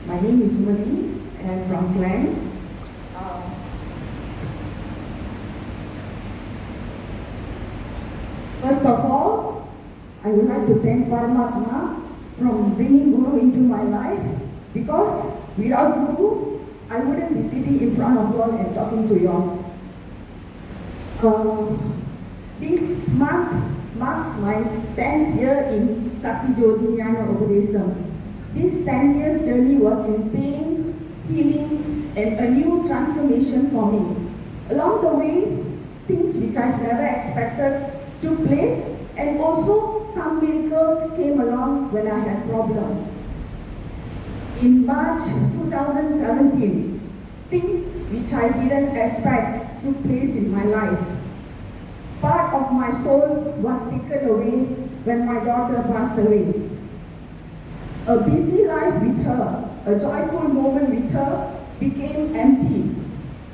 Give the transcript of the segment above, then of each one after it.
My name is Sumathi and I'm from Klang. First of all, I would like to thank Paramatma from bringing Guru into my life, because without Guru, I wouldn't be sitting in front of you all and talking to you all. This month marks my 10th year in Sakthi Jothi Gnana Upadesam. This 10 years journey was in pain, healing, and a new transformation for me. Along the way, things which I've never expected took place, and also some miracles came along when I had problems. In March 2017, things which I didn't expect took place in my life. Part of my soul was taken away when my daughter passed away. A busy life with her, a joyful moment with her became empty.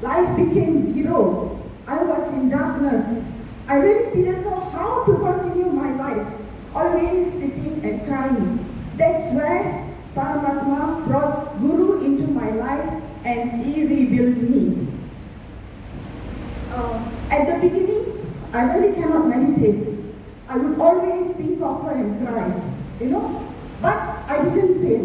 Life became zero. I was in darkness. I really didn't know how to continue my life, always sitting and crying. That's where Paramatma brought Guru into my life and he rebuilt me. At the beginning, I really cannot meditate. I would always think of her and cry, but I didn't fail,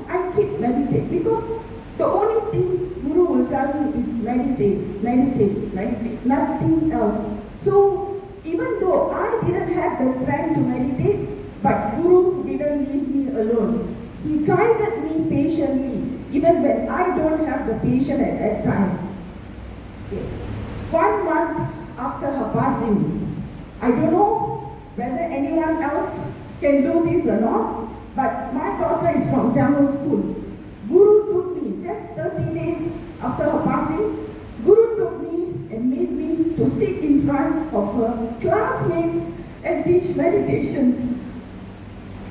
I keep meditate, because the only thing Guru will tell me is meditate, meditate, meditate, nothing else. So even though I didn't have the strength to meditate, but Guru didn't leave me alone. He guided me patiently, even when I don't have the patience at that time. 1 month after her passing, I don't know whether anyone else can do this or not, but my daughter is from Tamil school. Guru took me just 30 days after her passing. Guru took me and made me to sit in front of her classmates and teach meditation.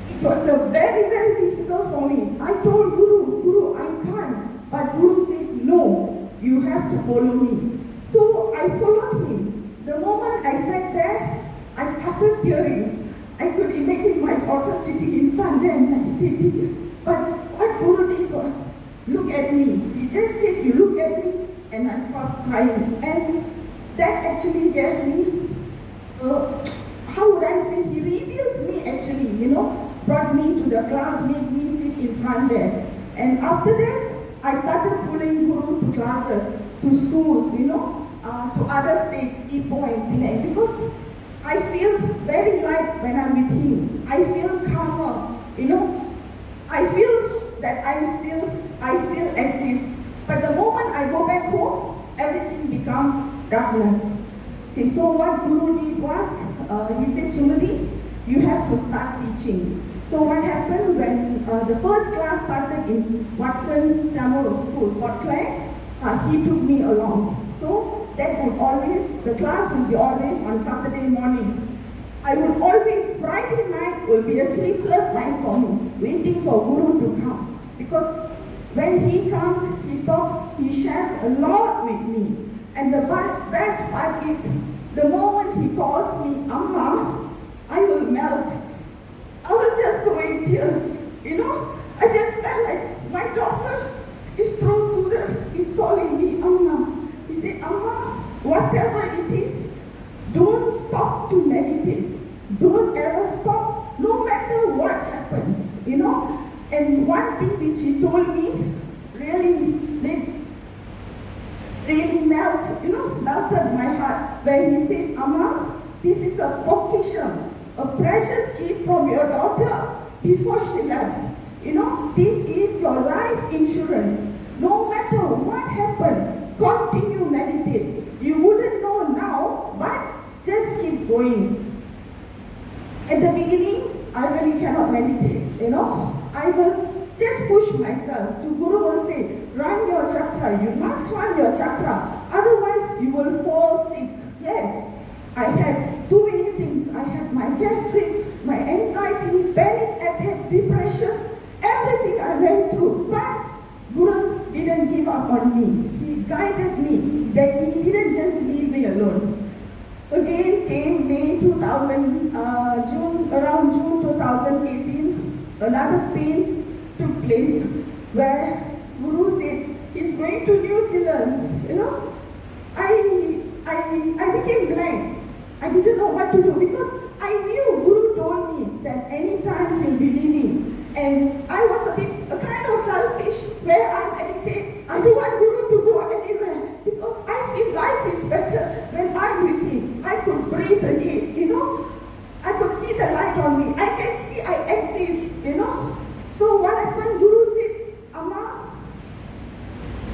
It was a very, very difficult for me. I told Guru, I can't. But Guru said, no, you have to follow me. So I followed him. The moment I sat there, I started tearing. I could imagine my daughter sitting in front there and meditating. But what Guru did was, look at me. He just said, you look at me, and I stopped crying. And that actually gave me, how would I say, he revealed me actually, brought me to the class, made me sit in front there. And after that, I started following Guru to classes, to schools, to other states, Ipoh and Penang, because I feel very light when I'm with him. I feel calmer, I feel that I still exist. But the moment I go back home, everything becomes darkness. Okay, so what Guru did was, he said, Sumathi, you have to start teaching. So what happened when the first class started in Watson Tamil School, Port Klang, he took me along. So that would always, the class would be always on Saturday morning. I would always, Friday night will be a sleepless night for me, waiting for Guru to come. Because when he comes, he talks, he shares a lot with me. And the best part is, the moment he calls me Amma, I will melt. I will just go in tears, I just felt like my daughter is through Thoother, is calling me Amma. He said, Amma, whatever it is, don't stop to meditate. Don't ever stop, no matter what happens, And one thing which he told me really melted my heart, when he said, Amma, this is a vocation, a precious gift from your daughter before she left. This is your life insurance. No matter what happened, continue meditate. You wouldn't know now, but just keep going. At the beginning, I really cannot meditate, I will just push myself. To Guru will say, run your chakra, you must run your chakra, otherwise you will fall sick. Yes, I had too many things. I had my gastric, my anxiety, panic attack, depression, everything I went through. But Guru didn't give up on me. He guided me, that he didn't just leave me alone. Again came May 2000, around June 2018, another pain took place. where Guru said he's going to New Zealand. I became blank. I didn't know what to do because I knew Guru told me that anytime he'll be leaving. And I was a kind of selfish where I meditate. I don't want Guru to go anywhere because I feel life is better when I'm with him. I could breathe again, I could see the light on me. I can see I exist, So what happened? Guru said, Amma,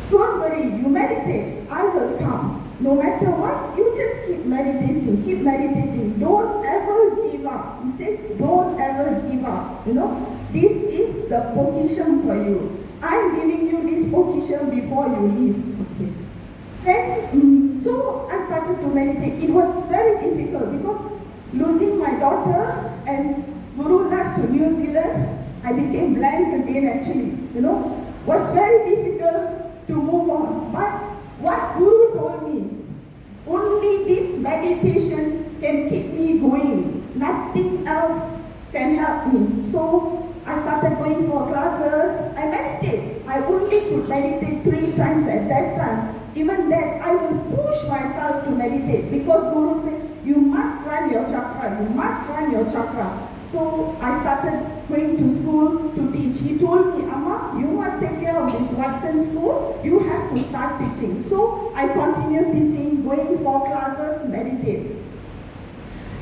don't worry, you meditate. I will come. No matter what, you just keep meditating. Keep meditating. Don't ever give up. He said, don't ever give up. This is the position for you. I'm giving you this position before you leave. Okay. Then, so I started to meditate. It was very difficult because losing my daughter and Guru left to New Zealand, I became blank again actually. Was very difficult to move on. But what Guru told me, only this meditation can keep me going. Nothing else can help me. So I started going for classes. I meditate. I only could meditate 3 times at that time. Even then, I will push myself to meditate because Guru said, you must run your chakra. You must run your chakra. So I started going to school to teach. He told me, Amma, you must take care of this Watson school. You have to start teaching. So I continued teaching, going for classes, meditate.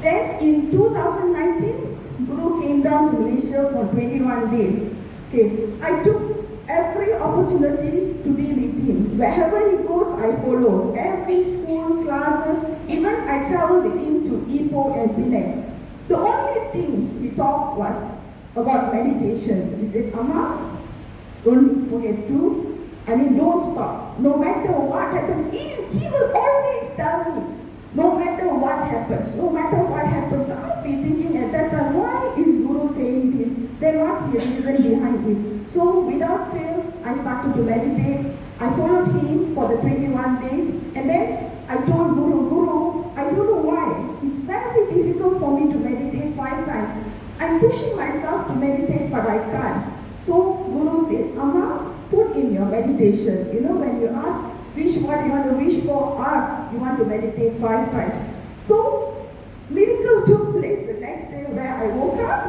Then in 2019, Guru came down to Malaysia for 21 days. Okay, I took every opportunity to be with him. Wherever he goes, I follow. Every school, classes, even I traveled with him to Ipoh and Penang. The only thing he talked was about meditation. He said, Amma, don't forget don't stop. No matter what happens, he will always tell me, no matter what happens, I'll be thinking at that time, why is Guru saying this? There must be a reason behind it. So without fail, I started to meditate. I followed him for the 21 days and then I told Guru, I don't know why. It's very difficult for me to meditate 5 times. I'm pushing myself to meditate but I can't. So Guru said, Amma, put in your meditation. When you ask, what you want to wish for, ask, you want to meditate 5 times. So miracle took place the next day where I woke up.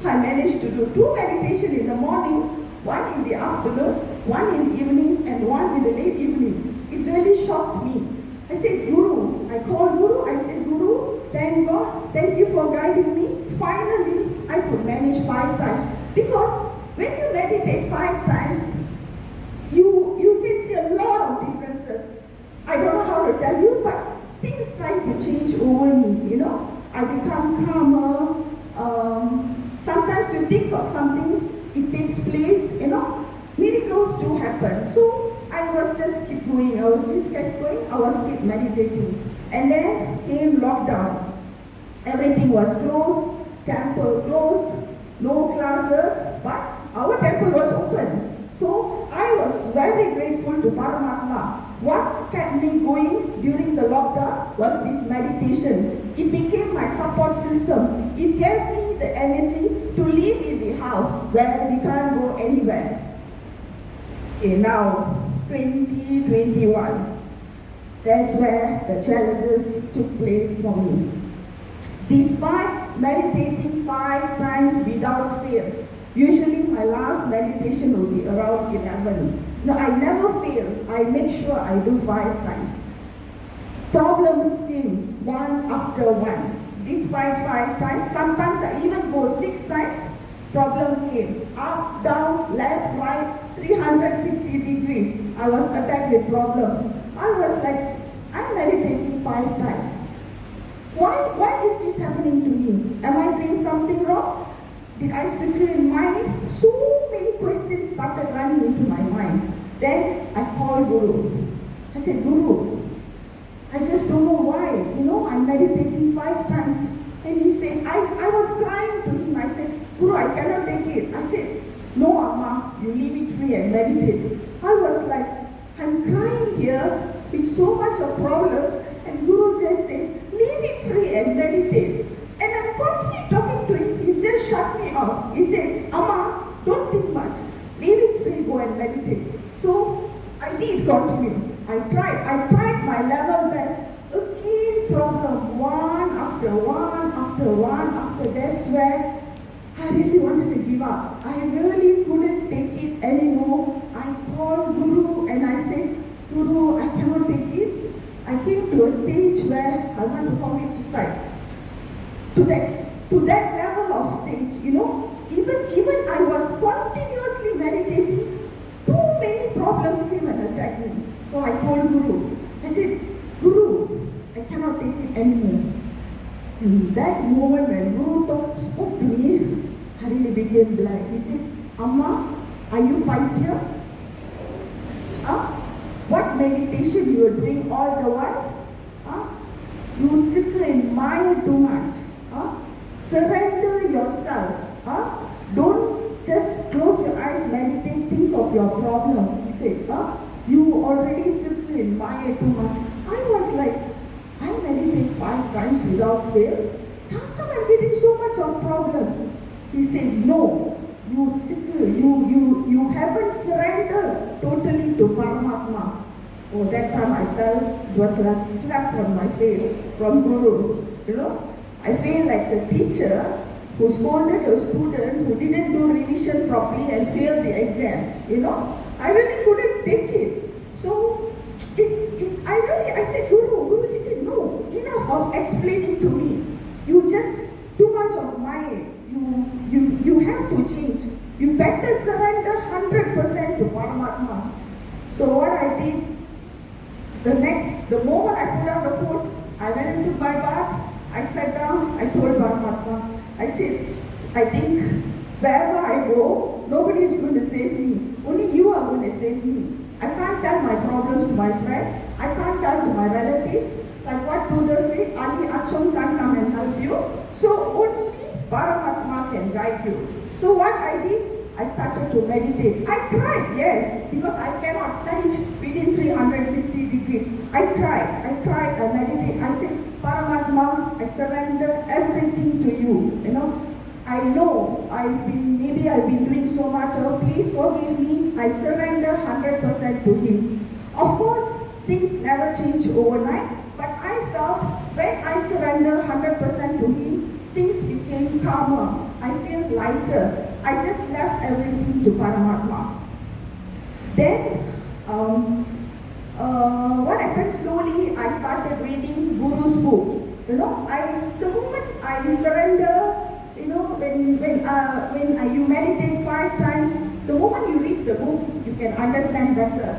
I managed to do 2 meditations in the morning, 1 in the afternoon, 1 in the evening, and 1 in the late evening. It really shocked me. I said, Guru, I called Guru, I said, Guru, thank God, thank you for guiding me. Finally, I could manage 5 times. Because when you meditate 5 times, you can see a lot of differences. I don't know how to tell you, but things try to change over me, I become calmer. Sometimes you think of something, it takes place, miracles do happen. So I was just keep going, I was keep meditating. And then came lockdown. Everything was closed, temple closed, no classes, but our temple was open. So I was very grateful to Paramatma. What kept me going during the lockdown was this meditation. It became my support system. It gave me the energy to live in the house where we can't go anywhere. Okay, now 2021. That's where the challenges took place for me. Despite meditating 5 times without fail, usually my last meditation will be around 11. No, I never fail. I make sure I do 5 times. Problems came one after one. Despite 5 times, sometimes I even go 6 times. Problem came. Up, down, left, right, 360 degrees. I was attacked with problem. I was like, I'm meditating 5 times. Why is this happening to me? Am I doing something wrong? Did I circle in mind? So many questions started running into my mind. Then I called Guru. I said, Guru, I just don't know why. I'm meditating 5 times. And he said, I was crying to him. I said, Guru, I cannot take it. I said, no, Amma, you leave it free and meditate. I was like, I'm crying here with so much of problem. And Guru just said, leave it free and meditate. And I'm continuing talking to him. He just shut me off. He said, Amma, don't think much. Leave it free, go go and meditate. So I did continue. I tried my level best. Again, problem, one after one. That's where I really wanted to give up. I really couldn't take it anymore. I called Guru and I said, Guru, I cannot take it. I came to a stage where I want to commit suicide. To that level of stage, even I was continuously meditating, too many problems came and attacked me. So I told Guru, I said, Guru, I cannot take it anymore. In that moment when Guru spoke to me, I really became blank. He said, Amma, are you paitya? What meditation you are doing all the while? You sick in mind too much. Surrender yourself. Don't just close your eyes, meditate, think of your problem. He said, you already sick in mind too much. I was like, I meditate 5 times without fail. How come I'm getting so much of problems? He said, no, you haven't surrendered totally to Paramatma. Oh, that time I felt it was a slap on my face from Guru. I feel like a teacher who scolded a student who didn't do revision properly and failed the exam. I really couldn't take it. So I said, Guru, he said, no, enough of explaining to me. You just too much of mind. You have to change. You better surrender 100% to Paramatma. So what I did, the moment I put down the food, I went into my bath, I sat down, I told Paramatma, I said, I think wherever I go, nobody is going to save me. Only you are going to save me. I can't tell my problems to my friend. I can't tell to my relatives. Like what Thoother said, Ali Achong can't come and help you. So only Paramatma can guide you. So what I did, I started to meditate. I cried, yes, because I cannot change within 360 degrees. I cried, I meditated. I said, Paramatma, I surrender everything to you. I know I've been doing so much. Oh, please forgive me. I surrender 100% to Him. Of course, things never change overnight, but I felt when I surrender 100% to Him, things became calmer. I feel lighter. I just left everything to Paramatma. Then, what happened slowly, I started reading Guru's book. The moment I surrender, when you meditate 5 times, the moment you read the book, you can understand better.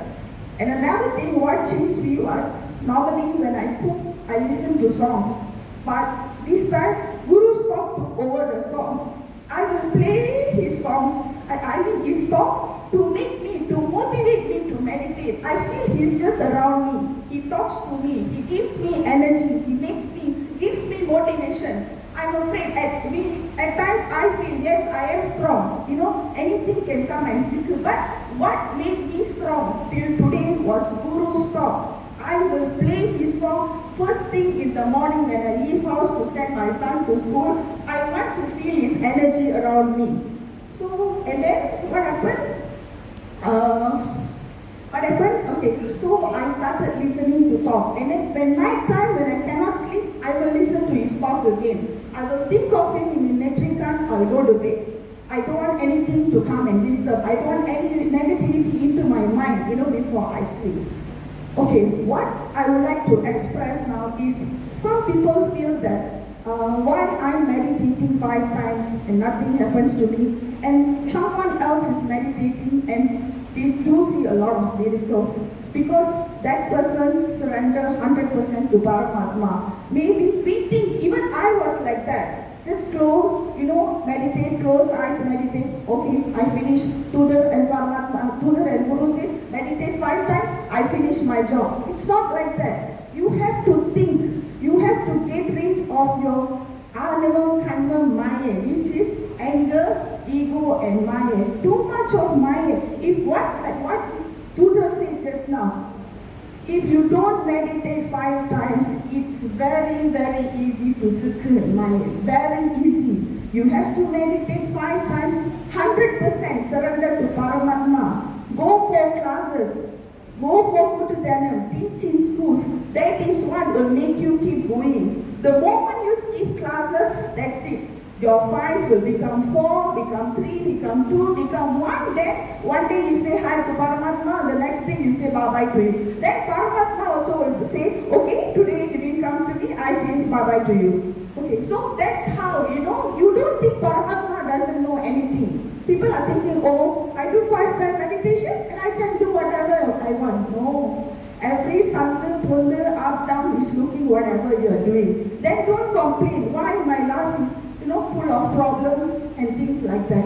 And another thing, what changed me was, normally when I cook, I listen to songs. But this time, Guru stopped over the songs. I will play his songs. He stopped to motivate me to meditate. I feel he's just around me. He talks to me. He gives me energy. Gives me motivation. I'm afraid at times I feel, yes, I am strong. Anything can come and sick. But what made me strong till today was Guru's talk. I will play his song first thing in the morning when I leave house to send my son to school. I want to feel his energy around me. So, and then what happened? Okay, so I started listening to talk. And then when night time, when I cannot sleep, I will listen to his talk again. I will think of him in Netrikan, I'll go to bed. I don't want anything to come and disturb. I don't want any negativity into my mind, before I sleep. Okay, what I would like to express now is, some people feel that why I'm meditating 5 times and nothing happens to me, and someone else is meditating and they do see a lot of miracles, because that person surrendered 100% to Paramatma. Maybe we think, even I was like that, just close, meditate, close eyes, meditate, okay, I finish. Thoother and Paramatma, Thoother and Guru said, meditate 5 times, I finish my job. It's not like that. You have to think, you have to get rid of your Anavam Kanda Maya, which is anger, ego and Maya. Too much of Maya. Like what Thoother said just now, if you don't meditate 5 times, it's very, very easy to secure Maya. Very easy. You have to meditate 5 times, 100% surrender to Paramatma. make you keep going. The moment you skip classes, that's it. Your 5 will become 4, become 3, become 2, become 1. Then one day you say hi to Paramatma, the next day you say bye-bye to him. Then Paramatma also will say, okay, today you didn't come to me, I say bye-bye to you. Okay, so that's how, you don't think Paramatma doesn't know anything. People are thinking, oh, I do 5-time meditation and I can do whatever I want. No. Every Sunday, Thoother, up, down is looking whatever you are doing. Then don't complain why my life is full of problems and things like that.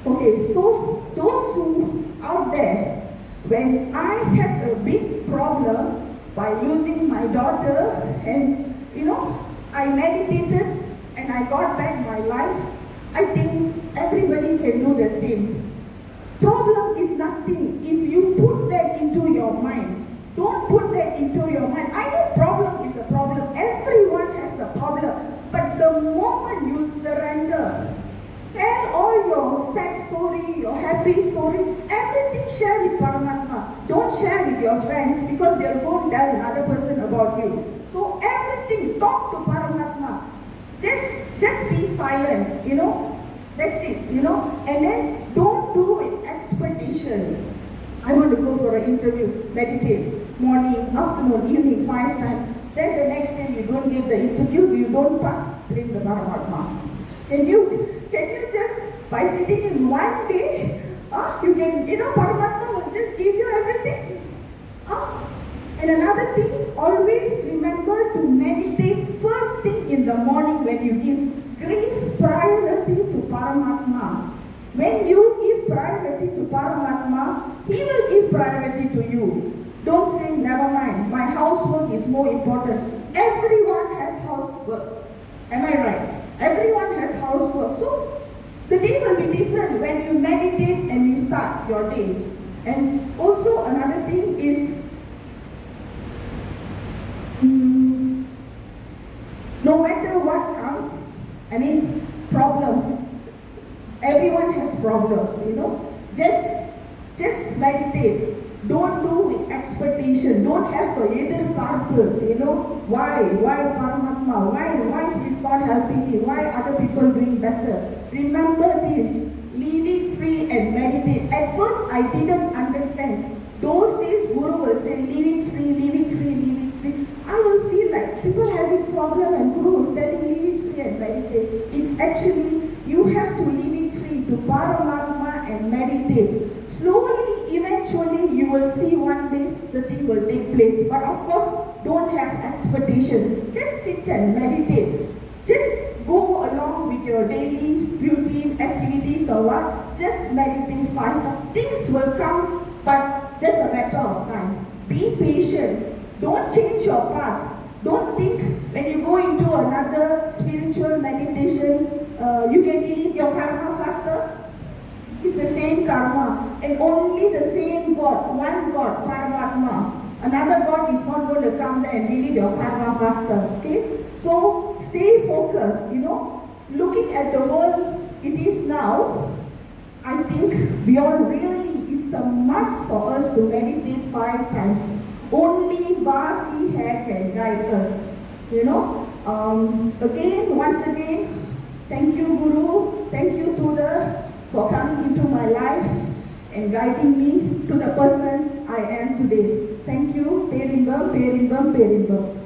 Okay, so those who out there, when I had a big problem by losing my daughter, and I meditated and I got back my life, I think everybody can do the same. Problem is nothing if you put that into your mind. Don't put that into your mind. I know problem is a problem. Everyone has a problem. But the moment you surrender, tell all your sad story, your happy story, everything share with Paramatma. Don't share with your friends because they'll go and tell another person about you. So everything, talk to Paramatma. Just be silent, That's it, And then don't do it expectation. I want to go for an interview, meditate, morning, afternoon, evening, 5 times. Then the next day you don't get the interview, you don't pass, blame the Paramatma. Can you just, by sitting in one day, you can, Paramatma will just give you everything. And another thing, always remember to meditate first thing in the morning when you give priority to Paramatma. When you give priority to Paramatma, he will give priority to you. Don't say, never mind, my housework is more important. Everyone has housework. Am I right? Everyone has housework. So, the day will be different when you meditate and you start your day. And also, another thing is, no matter what comes, problems, everyone has problems, Just meditate. Don't do with expectation. Don't have a edirparpu, Why Paramatma? Why he's not helping me? Why other people doing better? Remember this, leave it free and meditate. At first I didn't understand. Those days Guru will say, leave it free, leave it free, leave it free. I will feel like people having problem and Guru was telling leave it free and meditate. It's actually, you have to leave it free to Paramatma and meditate. Slowly, eventually, you will see one day the thing will take place. But of course, don't have expectation. Just sit and meditate. Just go along with your daily routine activities or what. Just meditate 5 times. Things will come, but just a matter of time. Be patient. Don't change your path. Don't think when you go into another spiritual meditation, you can delete your karma faster. It's the same karma, and only the same God, one God, Paramatma. Another God is not going to come there and delete your karma faster. Okay? So stay focused, looking at the world it is now. I think we all really, it's a must for us to meditate 5 times. Only Basi Hai can guide us. Once again, thank you Guru, thank you Thoother for coming into my life and guiding me to the person I am today. Thank you, Perimbam, Perimbam, Perimbam.